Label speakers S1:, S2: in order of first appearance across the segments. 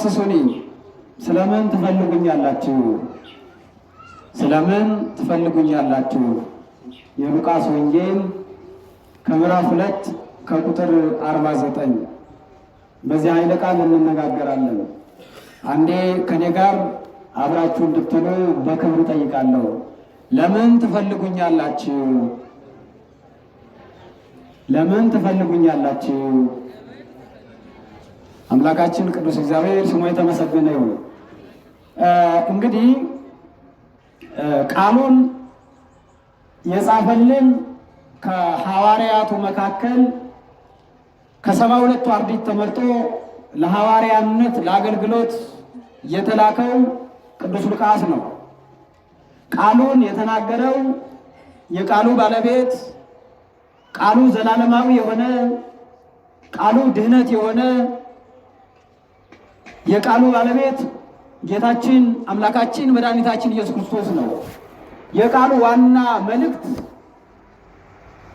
S1: ተሐስሱኒ ስለምን ትፈልጉኛላችሁ? ስለምን ትፈልጉኛላችሁ? የሉቃስ ወንጌል ከምዕራፍ 2 ከቁጥር 49 በዚህ ኃይለ ቃል እንነጋገራለን። አንዴ ከኔ ጋር አብራችሁ እንድትሉ በክብር ጠይቃለሁ። ለምን ትፈልጉኛላችሁ? ለምን ትፈልጉኛላችሁ? አምላካችን ቅዱስ እግዚአብሔር ስሙ የተመሰገነ ይሁን። እንግዲህ ቃሉን የጻፈልን ከሐዋርያቱ መካከል ከ72 አርድእት ተመርጦ ለሐዋርያነት ለአገልግሎት የተላከው ቅዱስ ሉቃስ ነው። ቃሉን የተናገረው የቃሉ ባለቤት ቃሉ ዘላለማዊ የሆነ ቃሉ ድህነት የሆነ የቃሉ ባለቤት ጌታችን አምላካችን መድኃኒታችን ኢየሱስ ክርስቶስ ነው። የቃሉ ዋና መልእክት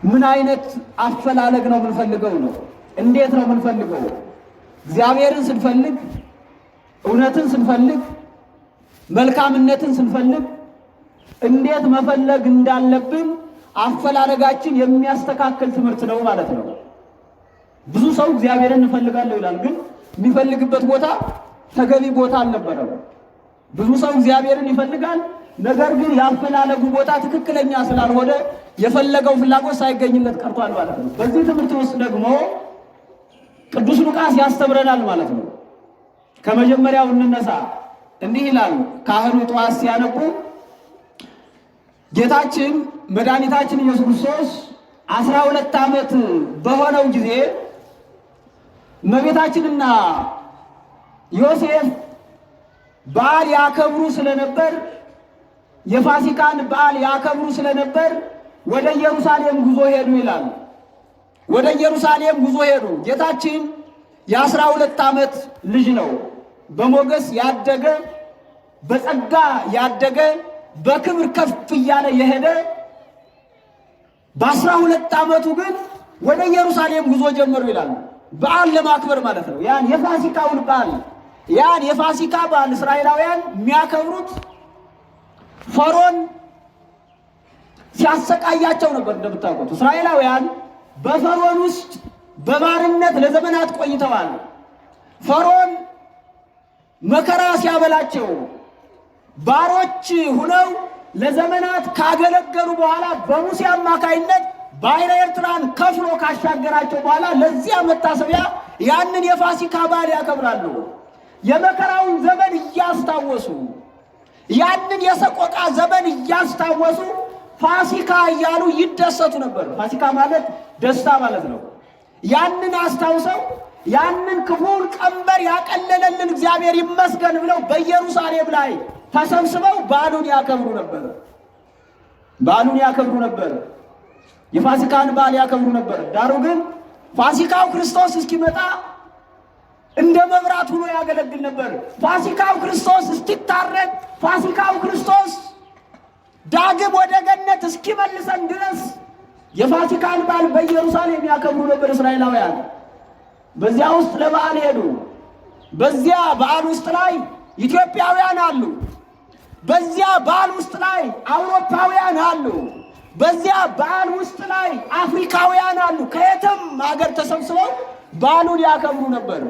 S1: ምን አይነት አፈላለግ ነው የምንፈልገው ነው? እንዴት ነው የምንፈልገው? እግዚአብሔርን ስንፈልግ፣ እውነትን ስንፈልግ፣ መልካምነትን ስንፈልግ እንዴት መፈለግ እንዳለብን አፈላለጋችን የሚያስተካክል ትምህርት ነው ማለት ነው። ብዙ ሰው እግዚአብሔርን እንፈልጋለሁ ይላል፣ ግን የሚፈልግበት ቦታ ተገቢ ቦታ አልነበረም። ብዙ ሰው እግዚአብሔርን ይፈልጋል፣ ነገር ግን ያፈላለጉ ቦታ ትክክለኛ ስላልሆነ የፈለገው ፍላጎት ሳይገኝለት ቀርቷል ማለት ነው። በዚህ ትምህርት ውስጥ ደግሞ ቅዱስ ሉቃስ ያስተምረናል ማለት ነው። ከመጀመሪያው እንነሳ። እንዲህ ይላል። ካህኑ ጠዋት ሲያነቡ ጌታችን መድኃኒታችን ኢየሱስ ክርስቶስ 12 ዓመት በሆነው ጊዜ እመቤታችንና ዮሴፍ በዓል ያከብሩ ስለነበር የፋሲካን በዓል ያከብሩ ስለነበር ወደ ኢየሩሳሌም ጉዞ ሄዱ ይላል። ወደ ኢየሩሳሌም ጉዞ ሄዱ። ጌታችን የ12 ዓመት ልጅ ነው። በሞገስ ያደገ፣ በጸጋ ያደገ፣ በክብር ከፍ እያለ የሄደ በ12 ዓመቱ ግን ወደ ኢየሩሳሌም ጉዞ ጀመሩ ይላል። በዓል ለማክበር ማለት ነው። ያን የፋሲካውን በዓል ያን የፋሲካ በዓል እስራኤላውያን የሚያከብሩት ፈርዖን ሲያሰቃያቸው ነበር። እንደምታውቁት እስራኤላውያን በፈርዖን ውስጥ በባርነት ለዘመናት ቆይተዋል። ፈርዖን መከራ ሲያበላቸው ባሮች ሁነው ለዘመናት ካገለገሉ በኋላ በሙሴ አማካይነት ባሕረ ኤርትራን ከፍሎ ካሻገራቸው በኋላ ለዚያ መታሰቢያ ያንን የፋሲካ በዓል ያከብራሉ። የመከራውን ዘመን እያስታወሱ ያንን የሰቆቃ ዘመን እያስታወሱ ፋሲካ እያሉ ይደሰቱ ነበር። ፋሲካ ማለት ደስታ ማለት ነው። ያንን አስታውሰው ያንን ክፉን ቀንበር ያቀለለልን እግዚአብሔር ይመስገን ብለው በኢየሩሳሌም ላይ ተሰብስበው በዓሉን ያከብሩ ነበር። በዓሉን ያከብሩ ነበር። የፋሲካን በዓል ያከብሩ ነበር። ዳሩ ግን ፋሲካው ክርስቶስ እስኪመጣ እንደ መብራት ሆኖ ያገለግል ነበር። ፋሲካው ክርስቶስ እስኪታረድ፣ ፋሲካው ክርስቶስ ዳግም ወደ ገነት እስኪመልሰን ድረስ የፋሲካን በዓል በኢየሩሳሌም ያከብሩ ነበር እስራኤላውያን። በዚያ ውስጥ ለበዓል ሄዱ። በዚያ በዓል ውስጥ ላይ ኢትዮጵያውያን አሉ። በዚያ በዓል ውስጥ ላይ አውሮፓውያን አሉ። በዚያ በዓል ውስጥ ላይ አፍሪካውያን አሉ። ከየትም ሀገር ተሰብስበው በዓሉን ያከብሩ ነበር።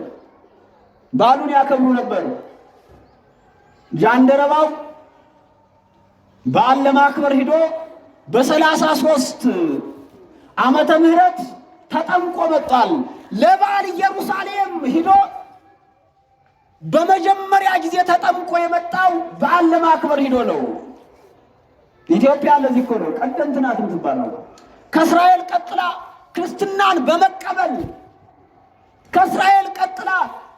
S1: በዓሉን ያከብሩ ነበር። ጃንደረባው በዓል ለማክበር ሂዶ በ33 ዓመተ ምህረት ተጠምቆ መጥቷል። ለበዓል ኢየሩሳሌም ሂዶ በመጀመሪያ ጊዜ ተጠምቆ የመጣው በዓል ለማክበር ሂዶ ነው። ኢትዮጵያ ለዚህ እኮ ነው ቀደምት ናት የምትባለው። ከእስራኤል ቀጥላ ክርስትናን በመቀበል ከእስራኤል ቀጥላ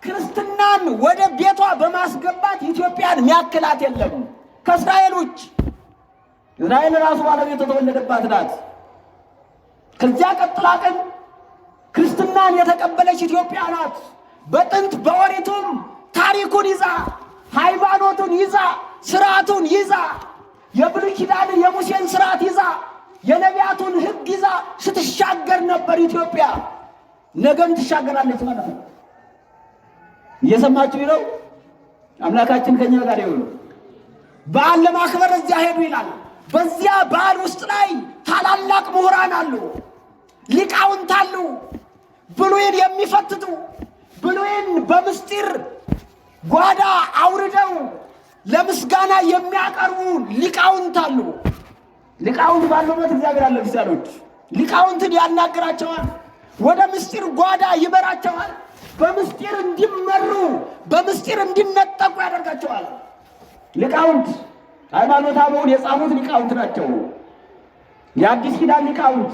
S1: ክርስትናን ወደ ቤቷ በማስገባት ኢትዮጵያን የሚያክላት የለም ከእስራኤል ውጭ። እስራኤል ራሱ ባለቤት የተወለደባት ናት። ከዚያ ቀጥላ ግን ክርስትናን የተቀበለች ኢትዮጵያ ናት። በጥንት በኦሪቱም ታሪኩን ይዛ ሃይማኖቱን ይዛ ስርዓቱን ይዛ የብሉይ ኪዳንን የሙሴን ስርዓት ይዛ የነቢያቱን ሕግ ይዛ ስትሻገር ነበር ኢትዮጵያ። ነገም ትሻገራለች ማለት ነው። እየሰማችሁ ነው። አምላካችን ከኛ ጋር ይሁን። በዓል ለማክበር እዚያ ሄዱ ይላል። በዚያ በዓል ውስጥ ላይ ታላላቅ ምሁራን አሉ፣ ሊቃውንት አሉ፣ ብሉይን የሚፈትቱ ብሉይን በምስጢር ጓዳ አውርደው ለምስጋና የሚያቀርቡ ሊቃውንት አሉ። ሊቃውንት ባሉበት እግዚአብሔር አለ። ክርስቲያኖች ሊቃውንትን ያናግራቸዋል፣ ወደ ምስጢር ጓዳ ይበራቸዋል፣ በምስጢር እንዲመሩ በምስጢር እንዲነጠቁ ያደርጋቸዋል። ሊቃውንት ሃይማኖተ አበውን የጻፉት ሊቃውንት ናቸው። የአዲስ ኪዳን ሊቃውንት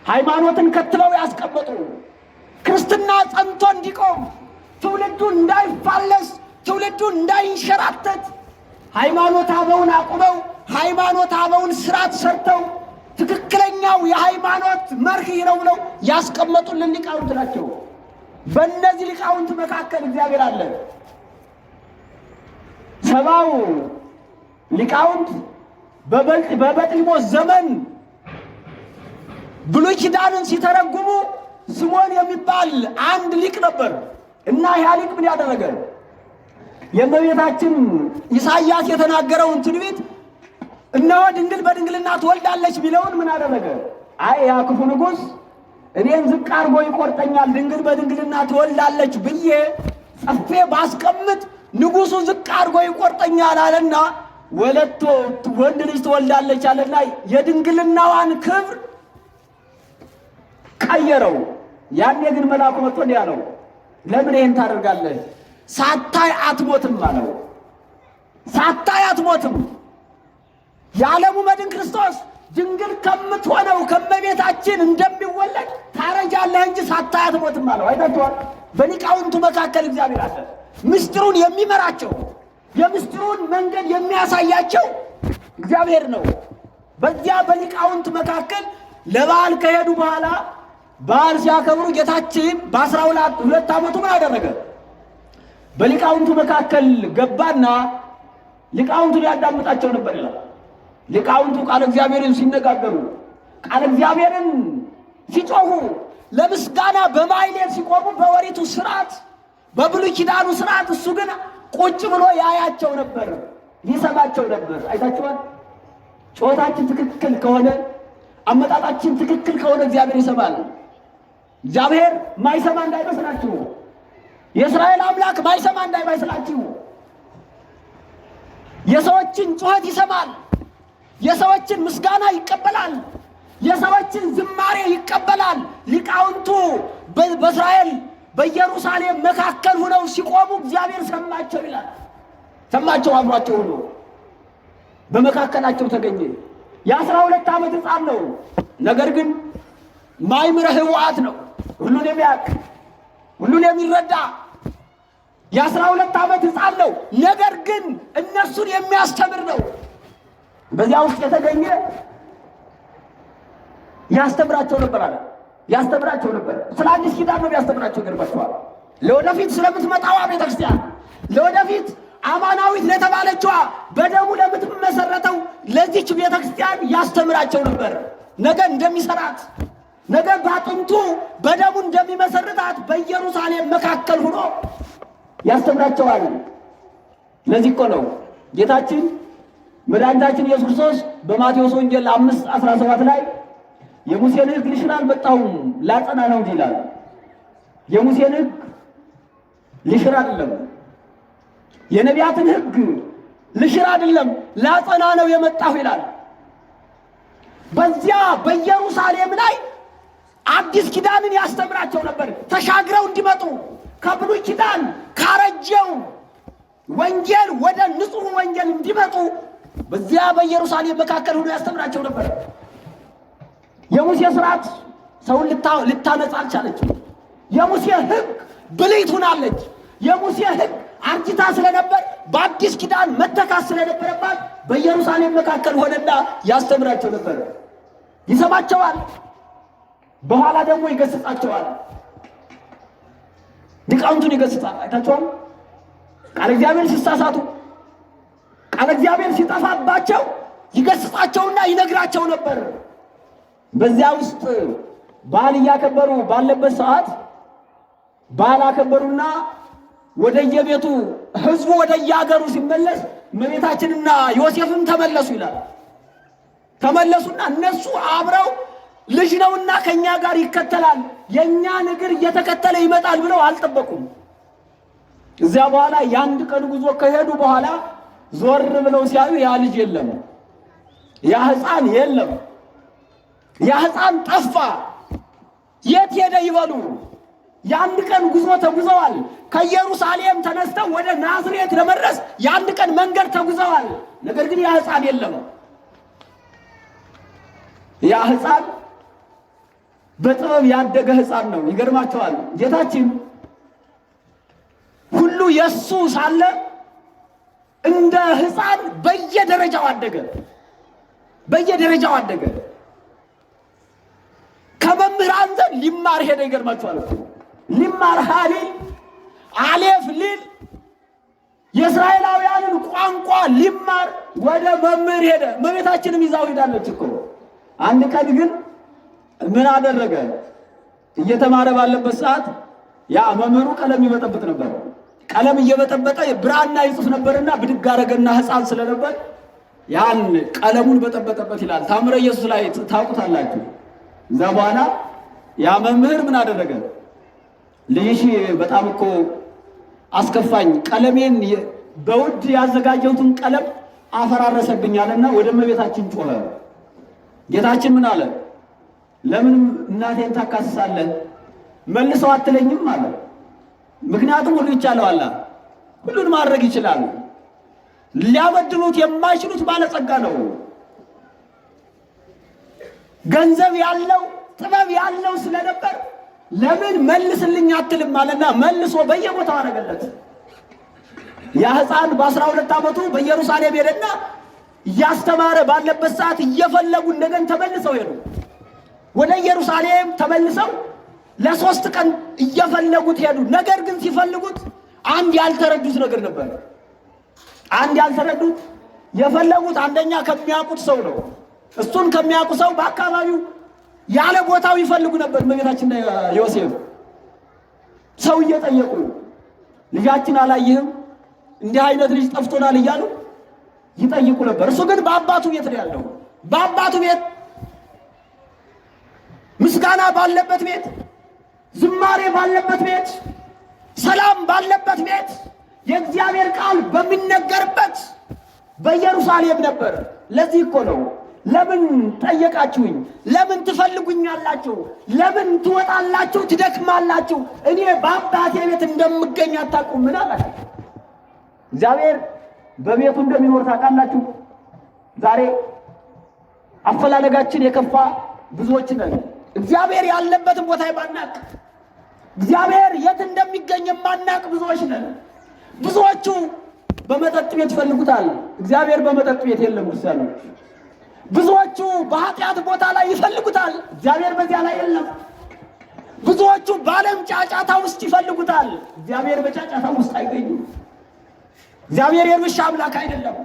S1: ሃይማኖትን ከትለው ያስቀመጡ፣ ክርስትና ጸንቶ እንዲቆም፣ ትውልዱ እንዳይፋለስ፣ ትውልዱ እንዳይንሸራተት ሃይማኖተ አበውን አቁመው ሃይማኖተ አበውን ስርዓት ሰርተው ትክክለኛው የሃይማኖት መርህ ነው ብለው ያስቀመጡልን ሊቃውንት ናቸው። በእነዚህ ሊቃውንት መካከል እግዚአብሔር አለ። ሰባው ሊቃውንት በበጥሊሞስ ዘመን ብሉይ ኪዳንን ሲተረጉሙ ስምዖን የሚባል አንድ ሊቅ ነበር እና ያ ሊቅ ምን ያደረገ? የእመቤታችን ኢሳይያስ የተናገረውን ትንቢት እነሆ ድንግል በድንግልና ትወልዳለች ቢለውን ምን አደረገ? አይ ያ ክፉ ንጉሥ እኔን ዝቅ አድርጎ ይቆርጠኛል፣ ድንግል በድንግልና ትወልዳለች ብዬ ጽፌ ባስቀምጥ ንጉሡ ዝቅ አድርጎ ይቆርጠኛል አለና ወለቶ ወንድ ልጅ ትወልዳለች አለና የድንግልናዋን ክብር ቀየረው። ያኔ ግን መልአኩ መጥቶ እንዲህ አለው፣ ለምን ይህን ታደርጋለህ? ሳታይ አትሞትም አለው። ሳታይ አትሞትም። የዓለሙ መድን ክርስቶስ ድንግል ከምትሆነው ከመቤታችን እንደሚወለድ ታረጃለህ እንጂ ሳታይ አትሞትም አለው። አይታችኋል። በሊቃውንቱ መካከል እግዚአብሔር አለ። ምስጢሩን የሚመራቸው የምስጢሩን መንገድ የሚያሳያቸው እግዚአብሔር ነው። በዚያ በሊቃውንት መካከል ለበዓል ከሄዱ በኋላ በዓል ሲያከብሩ ጌታችን በ12 ዓመቱ ምን አደረገ? በሊቃውንቱ መካከል ገባና ሊቃውንቱን ያዳምጣቸው ነበር ይላል። ሊቃውንቱ ቃል እግዚአብሔርን ሲነጋገሩ፣ ቃል እግዚአብሔርን ሲጮሁ፣ ለምስጋና በማይሌት ሲቆሙ በወሪቱ ስርዓት በብሉይ ኪዳኑ ስርዓት እሱ ግን ቁጭ ብሎ ያያቸው ነበር፣ ይሰማቸው ነበር። አይታችኋል። ጮታችን ትክክል ከሆነ አመጣጣችን ትክክል ከሆነ እግዚአብሔር ይሰማል። እግዚአብሔር ማይሰማ እንዳይመስላችሁ፣ የእስራኤል አምላክ ማይሰማ እንዳይመስላችሁ። የሰዎችን ጩኸት ይሰማል፣ የሰዎችን ምስጋና ይቀበላል፣ የሰዎችን ዝማሬ ይቀበላል። ሊቃውንቱ በእስራኤል በኢየሩሳሌም መካከል ሆነው ሲቆሙ እግዚአብሔር ሰማቸው ይላል። ሰማቸው፣ አብሯቸው ሆኖ በመካከላቸው ተገኘ። የ12 ዓመት ሕፃን ነው። ነገር ግን ማይምረ ህወሓት ነው። ሁሉን የሚያውቅ ሁሉን የሚረዳ የ12 ዓመት ሕፃን ነው። ነገር ግን እነሱን የሚያስተምር ነው። በዚያ ውስጥ የተገኘ ያስተምራቸው ነበር አለ። ያስተምራቸው ነበር። ስለ አዲስ ኪዳን ነው ያስተምራቸው። ገርባቸዋል። ለወደፊት ስለምትመጣዋ ቤተክርስቲያን፣ ለወደፊት አማናዊት ለተባለችዋ በደሙ ለምትመሰረተው ለዚች ቤተክርስቲያን ያስተምራቸው ነበር። ነገ እንደሚሰራት፣ ነገ ባጥንቱ በደሙ እንደሚመሰርታት በኢየሩሳሌም መካከል ሆኖ ያስተምራቸዋል። ለዚህ እኮ ነው ጌታችን መድኃኒታችን ኢየሱስ ክርስቶስ በማቴዎስ ወንጌል 5:17 ላይ የሙሴን ሕግ ልሽር አልመጣሁም ላጸና ነው ይላል። የሙሴን ሕግ ልሽር አይደለም፣ የነቢያትን ሕግ ልሽር አይደለም ላጸና ነው የመጣሁ ይላል። በዚያ በኢየሩሳሌም ላይ አዲስ ኪዳንን ያስተምራቸው ነበር። ተሻግረው እንዲመጡ ከብሉይ ኪዳን ካረጀው ወንጌል ወደ ንጹሕ ወንጌል እንዲመጡ በዚያ በኢየሩሳሌም መካከል ሆኖ ያስተምራቸው ነበር። የሙሴ ሥርዓት ሰውን ልታነጻ አልቻለችም። የሙሴ ሕግ ብልይት ሆናለች። የሙሴ ሕግ አርጅታ ስለነበር በአዲስ ኪዳን መተካት ስለነበረባት በኢየሩሳሌም መካከል ሆነና ያስተምራቸው ነበር። ይሰማቸዋል፣ በኋላ ደግሞ ይገስጻቸዋል። ሊቃውንቱን ይገስጻል። አይታችኋል። ቃል እግዚአብሔር ሲሳሳቱ፣ ቃል እግዚአብሔር ሲጠፋባቸው ይገስጻቸውና ይነግራቸው ነበር። በዚያ ውስጥ በዓል እያከበሩ ባለበት ሰዓት በዓል አከበሩና ወደየቤቱ ህዝቡ ወደየሀገሩ ሲመለስ እመቤታችንና ዮሴፍም ተመለሱ ይላል። ተመለሱና እነሱ አብረው ልጅ ነውና ከኛ ጋር ይከተላል የኛን እግር እየተከተለ ይመጣል ብለው አልጠበቁም። እዚያ በኋላ የአንድ ቀን ጉዞ ከሄዱ በኋላ ዞር ብለው ሲያዩ ያ ልጅ የለም፣ ያ ሕፃን የለም፣ ያ ሕፃን ጠፋ። የት ሄደ ይበሉ? የአንድ ቀን ጉዞ ተጉዘዋል። ከኢየሩሳሌም ተነስተው ወደ ናዝሬት ለመድረስ የአንድ ቀን መንገድ ተጉዘዋል። ነገር ግን ያ ሕፃን የለም። ያ ሕፃን በጥበብ ያደገ ሕፃን ነው። ይገርማቸዋል። ጌታችን ሁሉ የሱ ሳለ እንደ ሕፃን በየደረጃው አደገ፣ በየደረጃው አደገ። ከመምህራን ዘንድ ሊማር ሄደ። ይገርማቸዋል። ሊማር ሀሊል አሌፍ ሊል የእስራኤላውያንን ቋንቋ ሊማር ወደ መምህር ሄደ። እመቤታችንም ይዛው ሄዳለች እኮ። አንድ ቀን ግን ምን አደረገ? እየተማረ ባለበት ሰዓት ያ መምህሩ ቀለም ይበጠብጥ ነበር። ቀለም እየበጠበጠ ብራና ይጽፍ ነበርና ብድግ አደረገና ሕፃን ስለነበር ያን ቀለሙን በጠበጠበት ይላል። ታምረ ኢየሱስ ላይ ታውቁታላችሁ። እዛ በኋላ ያ መምህር ምን አደረገ? ልጅሽ በጣም እኮ አስከፋኝ፣ ቀለሜን በውድ ያዘጋጀሁትን ቀለም አፈራረሰብኛልና ወደ እመቤታችን ጮኸ። ጌታችን ምን አለ? ለምን እናቴን ታካስሳለህ? መልሰው አትለኝም አለ። ምክንያቱም ሁሉ ይቻለዋል፣ ሁሉን ማድረግ ይችላል። ሊያበድሉት የማይችሉት ባለጸጋ ነው። ገንዘብ ያለው ጥበብ ያለው ስለነበር ለምን መልስልኝ አትልም አለና መልሶ በየቦታው አደረገለት። ያ ሕፃን በ12 ዓመቱ በኢየሩሳሌም ሄደና እያስተማረ ባለበት ሰዓት እየፈለጉ እንደገና ተመልሰው ሄዱ። ወደ ኢየሩሳሌም ተመልሰው ለ3 ቀን እየፈለጉት ሄዱ። ነገር ግን ሲፈልጉት አንድ ያልተረዱት ነገር ነበር። አንድ ያልተረዱት የፈለጉት አንደኛ ከሚያውቁት ሰው ነው። እሱን ከሚያውቁ ሰው በአካባቢው ያለ ቦታው ይፈልጉ ነበር። እመቤታችንና ዮሴፍ ሰው እየጠየቁ ልጃችን አላየህም? እንዲህ አይነት ልጅ ጠፍቶናል እያሉ ይጠይቁ ነበር። እሱ ግን በአባቱ ቤት ነው ያለው። በአባቱ ቤት ምስጋና ባለበት ቤት፣ ዝማሬ ባለበት ቤት፣ ሰላም ባለበት ቤት፣ የእግዚአብሔር ቃል በሚነገርበት በኢየሩሳሌም ነበር። ለዚህ እኮ ነው ለምን ጠየቃችሁኝ? ለምን ትፈልጉኛላችሁ? ለምን ትወጣላችሁ ትደክማላችሁ? እኔ በአባቴ ቤት እንደምገኝ አታውቁም? ምን አላችሁ? እግዚአብሔር በቤቱ እንደሚኖር ታውቃላችሁ? ዛሬ አፈላለጋችን የከፋ ብዙዎች ነን። እግዚአብሔር ያለበትን ቦታ የማናቅ፣ እግዚአብሔር የት እንደሚገኝ የማናቅ ብዙዎች ነን። ብዙዎቹ በመጠጥ ቤት ይፈልጉታል። እግዚአብሔር በመጠጥ ቤት የለም ክርስቲያኖች። ብዙዎቹ በኃጢአት ቦታ ላይ ይፈልጉታል። እግዚአብሔር በዚያ ላይ የለም። ብዙዎቹ በዓለም ጫጫታ ውስጥ ይፈልጉታል። እግዚአብሔር በጫጫታ ውስጥ አይገኝም። እግዚአብሔር የርብሻ አምላክ አይደለም።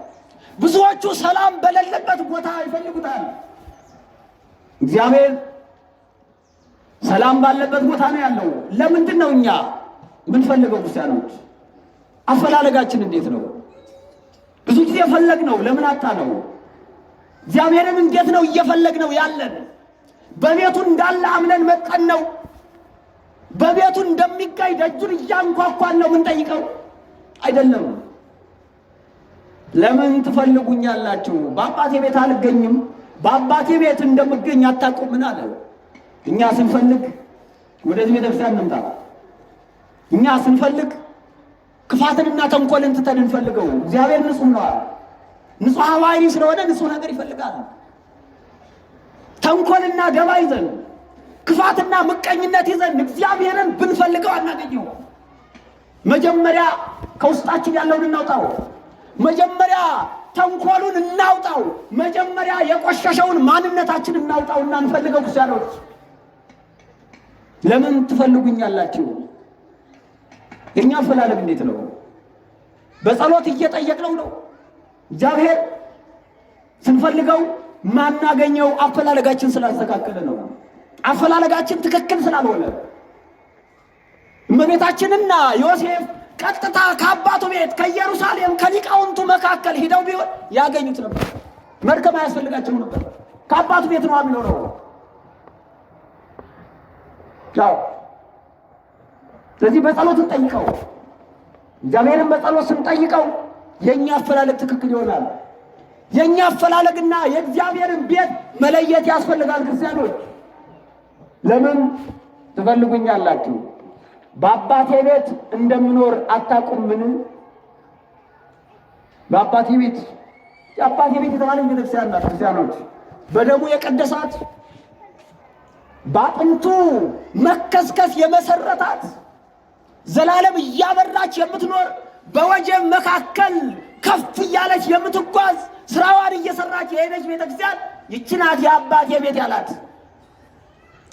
S1: ብዙዎቹ ሰላም በሌለበት ቦታ ይፈልጉታል። እግዚአብሔር ሰላም ባለበት ቦታ ነው ያለው። ለምንድን ነው እኛ የምንፈልገው? ክርስቲያኖች አፈላለጋችን እንዴት ነው? ብዙ ጊዜ ፈለግነው፣ ለምን አጣነው? እግዚአብሔርን እንዴት ነው እየፈለግነው ያለን? በቤቱ እንዳለ አምነን መጠን ነው? በቤቱ እንደሚገኝ ደጁን እያንኳኳን ነው የምንጠይቀው? አይደለም። ለምን ትፈልጉኛላችሁ? በአባቴ ቤት አልገኝም፣ በአባቴ ቤት እንደምገኝ አታውቁም? ምን አለ? እኛ ስንፈልግ ወደዚህ ቤተክርስቲያን እንምጣ። እኛ ስንፈልግ ክፋትንና ተንኮልን ትተን እንፈልገው። እግዚአብሔር ንጹሕ ነው። ንጹሕ ባህሪ ስለሆነ ንጹሕ ነገር ይፈልጋል። ተንኮልና ደባ ይዘን ክፋትና ምቀኝነት ይዘን እግዚአብሔርን ብንፈልገው አናገኘው። መጀመሪያ ከውስጣችን ያለውን እናውጣው። መጀመሪያ ተንኮሉን እናውጣው። መጀመሪያ የቆሸሸውን ማንነታችን እናውጣውና እንፈልገው። ክርስቲያኖች ለምን ትፈልጉኛላችሁ? እኛ አፈላለግ እንዴት ነው? በጸሎት እየጠየቅነው ነው። እግዚአብሔር ስንፈልገው ማናገኘው አፈላለጋችን ስላልተስተካከለ ነው። አፈላለጋችን ትክክል ስላልሆነ እመቤታችንና ዮሴፍ ቀጥታ ከአባቱ ቤት ከኢየሩሳሌም ከሊቃውንቱ መካከል ሂደው ቢሆን ያገኙት ነበር። መርከብ አያስፈልጋቸው ነበር። ከአባቱ ቤት ነው የሚኖረው። ያው ስለዚህ በጸሎት እንጠይቀው፣ እግዚአብሔርን በጸሎት ስንጠይቀው የኛ አፈላለግ ትክክል ይሆናል። የኛ አፈላለግና የእግዚአብሔርን ቤት መለየት ያስፈልጋል። ክርስቲያኖች ለምን ትፈልጉኛላችሁ? በአባቴ ቤት እንደምኖር አታውቁምን? በአባቴ ቤት የአባቴ ቤት የተባለ ቤተክርስቲያን ናት። ክርስቲያኖች በደሙ የቀደሳት በአጥንቱ መከስከስ የመሰረታት ዘላለም እያበራች የምትኖር በወጀብ መካከል ከፍ እያለች የምትጓዝ ስራዋን እየሰራች የሄደች ቤተክርስቲያን ይህች ናት የአባቴ ቤት ያላት።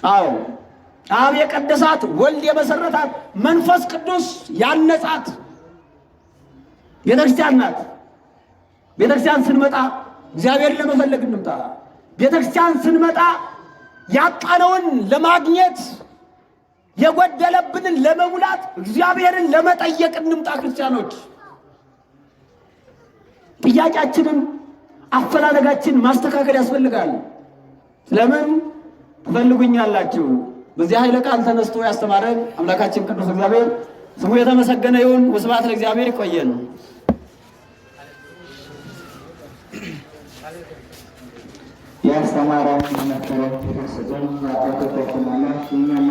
S1: አዎ አብ የቀደሳት፣ ወልድ የመሰረታት፣ መንፈስ ቅዱስ ያነጻት ቤተክርስቲያን ናት። ቤተክርስቲያን ስንመጣ እግዚአብሔርን ለመፈለግ እንምጣ። ቤተክርስቲያን ስንመጣ ያጣነውን ለማግኘት የጎደለብንን ለመሙላት እግዚአብሔርን ለመጠየቅ እንምጣ። ክርስቲያኖች ጥያቄያችንን አፈላለጋችን ማስተካከል ያስፈልጋል። ስለምን ትፈልጉኛላችሁ? በዚህ ኃይለ ቃል ተነስቶ ያስተማረን አምላካችን ቅዱስ እግዚአብሔር ስሙ የተመሰገነ ይሁን። ወስብሐት ለእግዚአብሔር። ይቆየን።
S2: ያስተማረን መከረን ተሰጠን አባቶቻችን አምላክ እኛም